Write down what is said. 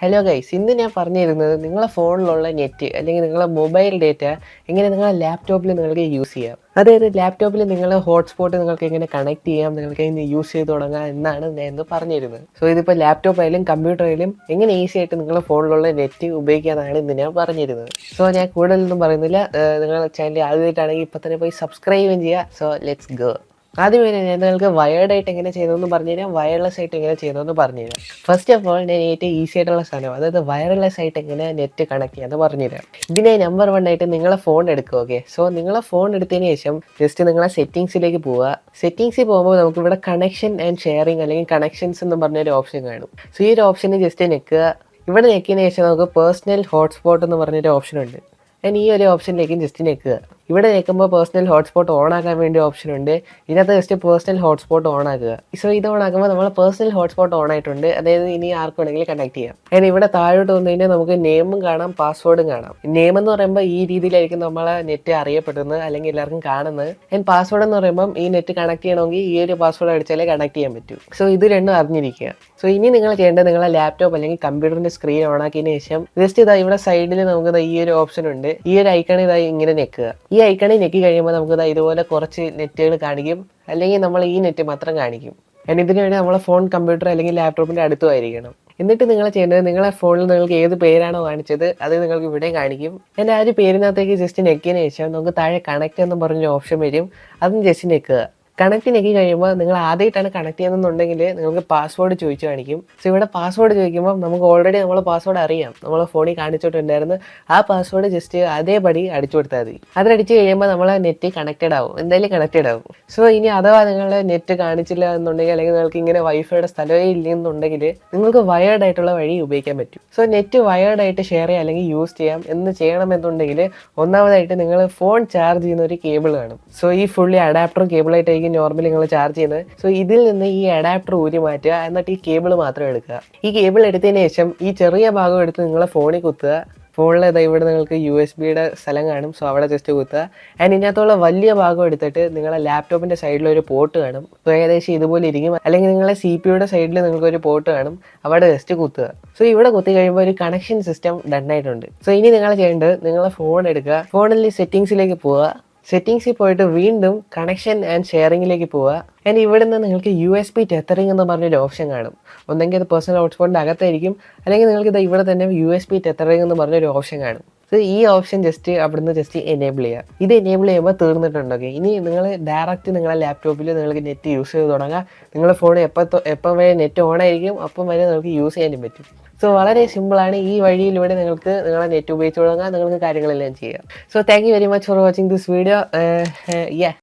Hello guys, ഇന്ന് ഞാൻ പറഞ്ഞിരുന്നത് നിങ്ങളെ ഫോണിലുള്ള നെറ്റ് അല്ലെങ്കിൽ നിങ്ങളെ മൊബൈൽ ഡേറ്റ എങ്ങനെ നിങ്ങളെ ലാപ്ടോപ്പിൽ നിങ്ങൾക്ക് യൂസ് ചെയ്യാം. അതായത് ലാപ്ടോപ്പിൽ നിങ്ങളെ ഹോട്ട്സ്പോട്ട് നിങ്ങൾക്ക് എങ്ങനെ കണക്ട് ചെയ്യാം, നിങ്ങൾക്ക് എങ്ങനെ യൂസ് ചെയ്ത് തുടങ്ങാം എന്നാണ് ഞാൻ ഇന്ന് പറഞ്ഞിരുന്നത്. സോ ഇതിപ്പോൾ ലാപ്ടോപ്പ് ആയാലും കമ്പ്യൂട്ടർ ആയാലും എങ്ങനെ ഈസി ആയിട്ട് നിങ്ങളുടെ ഫോണിലുള്ള നെറ്റ് ഉപയോഗിക്കാമെന്നാണ് ഇന്ന് ഞാൻ പറഞ്ഞിരുന്നത്. സോ ഞാൻ കൂടുതലൊന്നും പറയുന്നില്ല. നിങ്ങളുടെ ചാനൽ ആദ്യമായിട്ടാണെങ്കിൽ ഇപ്പോൾ തന്നെ പോയി സബ്സ്ക്രൈബും ചെയ്യുക. So let's go. ആദ്യമേ ഞാൻ നിങ്ങൾക്ക് വയേർഡ് ആയിട്ട് എങ്ങനെ ചെയ്തതെന്ന് പറഞ്ഞു തരാം, വയർലെസ് ആയിട്ട് എങ്ങനെ ചെയ്തതെന്ന് പറഞ്ഞു തരാം. ഫസ്റ്റ് ഓഫ് ഓൾ ഞാൻ ഏറ്റവും ഈസി ആയിട്ടുള്ള സാധനം, അതായത് വയർലെസ് ആയിട്ട് എങ്ങനെ നെറ്റ് കണക്ട് ചെയ്യാമെന്ന് പറഞ്ഞു തരാം. ഇതിനായി നമ്പർ 1 ആയിട്ട് നിങ്ങളെ ഫോൺ എടുക്കുക. ഓക്കെ, സോ നിങ്ങളെ ഫോൺ എടുത്തതിന് ശേഷം ജസ്റ്റ് നിങ്ങളെ സെറ്റിങ്സിലേക്ക് പോവുക. സെറ്റിങ്സിൽ പോകുമ്പോൾ നമുക്ക് ഇവിടെ കണക്ഷൻ ആൻഡ് ഷെയറിംഗ് അല്ലെങ്കിൽ കണക്ഷൻസ് എന്ന് പറഞ്ഞൊരു ഓപ്ഷൻ കാണും. സോ ഈ ഒരു ഓപ്ഷന് ജസ്റ്റ് ഞെക്കുക. ഇവിടെ ഞെക്കിയതിന് ശേഷം നമുക്ക് പേഴ്സണൽ ഹോട്ട്സ്പോട്ട് എന്ന് പറഞ്ഞൊരു ഓപ്ഷൻ ഉണ്ട്. ഞാൻ ഈ ഒരു ഓപ്ഷനിലേക്ക് ജസ്റ്റ് ഞെക്കുക. ഇവിടെ ഞെക്കുമ്പോൾ പേഴ്സണൽ ഹോട്ട്സ്പോട്ട് ഓൺ ആക്കാൻ വേണ്ടി ഓപ്ഷൻ ഉണ്ട്. ഇതിനകത്ത് ജസ്റ്റ് പേഴ്സണൽ ഹോട്ട്സ്പോട്ട് ഓൺ ആക്കുക. സോ ഇത് ഓൺ ആക്കുമ്പോൾ നമ്മൾ പേഴ്സണൽ ഹോട്ട്സ്പോട്ട് ഓൺ ആയിട്ടുണ്ട്. അതായത് ഇനി ആർക്ക് വേണമെങ്കിലും കണക്ട് ചെയ്യാം. ആൻഡ് ഇവിടെ താഴോട്ട് വന്നു കഴിഞ്ഞാൽ നമുക്ക് നെയിമും കാണാം, പാസ്വേഡും കാണാം. നെയിം എന്ന് പറയുമ്പോൾ ഈ രീതിയിലായിരിക്കും നമ്മളെ നെറ്റ് അറിയപ്പെടുന്നത് അല്ലെങ്കിൽ എല്ലാവർക്കും കാണുന്നത്. ആൻഡ് പാസ്വേഡ് എന്ന് പറയുമ്പോൾ ഈ നെറ്റ് കണക്ട് ചെയ്യണമെങ്കിൽ ഈ ഒരു പാസ്വേഡ് അടിച്ചാലേ കണക്ട് ചെയ്യാൻ പറ്റൂ. സോ ഇത് രണ്ടും അറിഞ്ഞിരിക്കുക. സോ ഇനി നിങ്ങൾ ചെയ്യേണ്ടത് നിങ്ങളെ ലാപ്ടോപ്പ് അല്ലെങ്കിൽ കമ്പ്യൂട്ടറിന്റെ സ്ക്രീൻ ഓൺ ആക്കിയതിന് ശേഷം ജസ്റ്റ് ഇതാ ഇവിടെ സൈഡിൽ നമുക്ക് ഈ ഒരു ഓപ്ഷൻ ഉണ്ട്. ഈ ഒരു ഐക്കൺ ഇതായി ഇങ്ങനെ ഞെക്കുക. ഈ ഐക്കണിൽ ഞെക്കി കഴിയുമ്പോൾ നമുക്ക് ഇതുപോലെ കുറച്ച് നെറ്റുകൾ കാണിക്കും, അല്ലെങ്കിൽ നമ്മൾ ഈ നെറ്റ് മാത്രം കാണിക്കും. ഇതിനു വേണ്ടി നമ്മളെ ഫോൺ കമ്പ്യൂട്ടർ അല്ലെങ്കിൽ ലാപ്ടോപ്പിന്റെ അടുത്തുമായിരിക്കണം. എന്നിട്ട് നിങ്ങൾ ചെയ്യേണ്ടത് നിങ്ങളെ ഫോണിൽ നിങ്ങൾക്ക് ഏത് പേരാണോ കാണിച്ചത് അത് നിങ്ങൾക്ക് ഇവിടെ കാണിക്കും. എൻ്റെ ആ ഒരു പേരിനകത്തേക്ക് ജസ്റ്റ് ഞെക്കിയതിന് ശേഷം നമുക്ക് താഴെ കണക്ട് എന്ന് പറഞ്ഞൊരു ഓപ്ഷൻ വരും. അതും ജസ്റ്റ് ഞെക്കുക. കണക്ട് ഞെക്കി കഴിയുമ്പോൾ നിങ്ങൾ ആദ്യമായിട്ടാണ് കണക്ട് ചെയ്യുന്നുണ്ടെങ്കിൽ നിങ്ങൾക്ക് പാസ്വേഡ് ചോദിച്ചു കാണിക്കും. സോ ഇവിടെ പാസ്വേഡ് ചോദിക്കുമ്പോൾ നമുക്ക് ഓൾറെഡി നമ്മൾ പാസ്വേഡ് അറിയാം, നമ്മൾ ഫോണിൽ കാണിച്ചിട്ടുണ്ടായിരുന്നു. ആ പാസ്വേഡ് ജസ്റ്റ് അതേപടി അടിച്ചു കൊടുത്താൽ മതി. അതടിച്ച് കഴിയുമ്പോൾ നമ്മൾ നെറ്റ് കണക്റ്റഡ് ആവും, എന്തായാലും കണക്റ്റഡ് ആവും. സോ ഇനി അഥവാ നിങ്ങൾ നെറ്റ് കാണിച്ചില്ല എന്നുണ്ടെങ്കിൽ അല്ലെങ്കിൽ നിങ്ങൾക്ക് ഇങ്ങനെ വൈഫൈയുടെ സ്ഥലമേ ഇല്ലെന്നുണ്ടെങ്കിൽ നിങ്ങൾക്ക് വയേർഡ് ആയിട്ടുള്ള വഴി ഉപയോഗിക്കാൻ പറ്റും. സോ നെറ്റ് വയേർഡ് ആയിട്ട് ഷെയർ ചെയ്യാം അല്ലെങ്കിൽ യൂസ് ചെയ്യാം എന്ന് ചെയ്യണമെന്നുണ്ടെങ്കിൽ ഒന്നാമതായിട്ട് നിങ്ങൾ ഫോൺ ചാർജ് ചെയ്യുന്ന ഒരു കേബിൾ കാണും. സോ ഈ ഫുള്ളി അഡാപ്റ്ററും കേബിളായിട്ട് നോർമലി നിങ്ങൾ ചാർജ് ചെയ്യുന്നത്. സോ ഇതിൽ നിന്ന് ഈ അഡാപ്റ്റർ ഊരി മാറ്റുക, എന്നിട്ട് ഈ കേബിൾ മാത്രം എടുക്കുക. ഈ കേബിൾ എടുത്തതിന് ശേഷം ഈ ചെറിയ ഭാഗം എടുത്ത് നിങ്ങളെ ഫോണിൽ കുത്തുക. ഫോണിൽ ഇവിടെ നിങ്ങൾക്ക് USB-യുടെ സ്ഥലം കാണും. സോ അവിടെ ജസ്റ്റ് കുത്തുക. ആൻഡ് ഇതിനകത്തുള്ള വലിയ ഭാഗം എടുത്തിട്ട് നിങ്ങളെ ലാപ്ടോപ്പിൻ്റെ സൈഡിലൊരു പോർട്ട് കാണും. സോ ഏകദേശം ഇതുപോലെ ഇരിക്കും. അല്ലെങ്കിൽ നിങ്ങളെ CPU-യുടെ സൈഡിൽ നിങ്ങൾക്കൊരു പോർട്ട് കാണും, അവിടെ ജസ്റ്റ് കുത്തുക. സോ ഇവിടെ കുത്തി കഴിയുമ്പോൾ ഒരു കണക്ഷൻ സിസ്റ്റം ഡൺ ആയിട്ടുണ്ട്. സോ ഇനി നിങ്ങൾ ചെയ്യേണ്ടത് നിങ്ങളെ ഫോൺ എടുക്കുക. ഫോണിൽ സെറ്റിങ്സിലേക്ക് പോവുക. സെറ്റിങ്സിൽ പോയിട്ട് വീണ്ടും കണക്ഷൻ ആൻഡ് ഷെയറിങ്ങിലേക്ക് പോവുക. ആൻഡ് ഇവിടെ നിന്ന് നിങ്ങൾക്ക് USB ടെത്തറിംഗ് എന്ന് പറഞ്ഞൊരു ഓപ്ഷൻ കാണും. ഒന്നെങ്കിൽ അത് പേഴ്സണൽ ഹോട്ട്സ്പോട്ടിൻ്റെ അകത്തായിരിക്കും, അല്ലെങ്കിൽ നിങ്ങൾക്ക് ഇവിടെ തന്നെ USB ടെത്തറിംഗ് എന്ന് പറഞ്ഞൊരു ഓപ്ഷൻ കാണും. സോ ഈ ഓപ്ഷൻ ജസ്റ്റ് അവിടുന്ന് ജസ്റ്റ് എനേബിൾ ചെയ്യുക. ഇത് എനേബിൾ ചെയ്യുമ്പോൾ തീർന്നിട്ടുണ്ടോ? ഇനി നിങ്ങൾ ഡയറക്റ്റ് നിങ്ങളെ ലാപ്ടോപ്പിൽ നിങ്ങൾക്ക് നെറ്റ് യൂസ് ചെയ്ത് തുടങ്ങാം. നിങ്ങളുടെ ഫോൺ എപ്പം വരെ നെറ്റ് ഓൺ ആയിരിക്കും അപ്പം വരെ നിങ്ങൾക്ക് യൂസ് ചെയ്യാനും പറ്റും. സോ വളരെ സിമ്പിളാണ്. ഈ വഴിയിലൂടെ നിങ്ങൾക്ക് നിങ്ങളെ നെറ്റ് ഉപയോഗിച്ച് തുടങ്ങാം, നിങ്ങൾക്ക് കാര്യങ്ങളെല്ലാം ചെയ്യാം. So thank you very much for watching this video.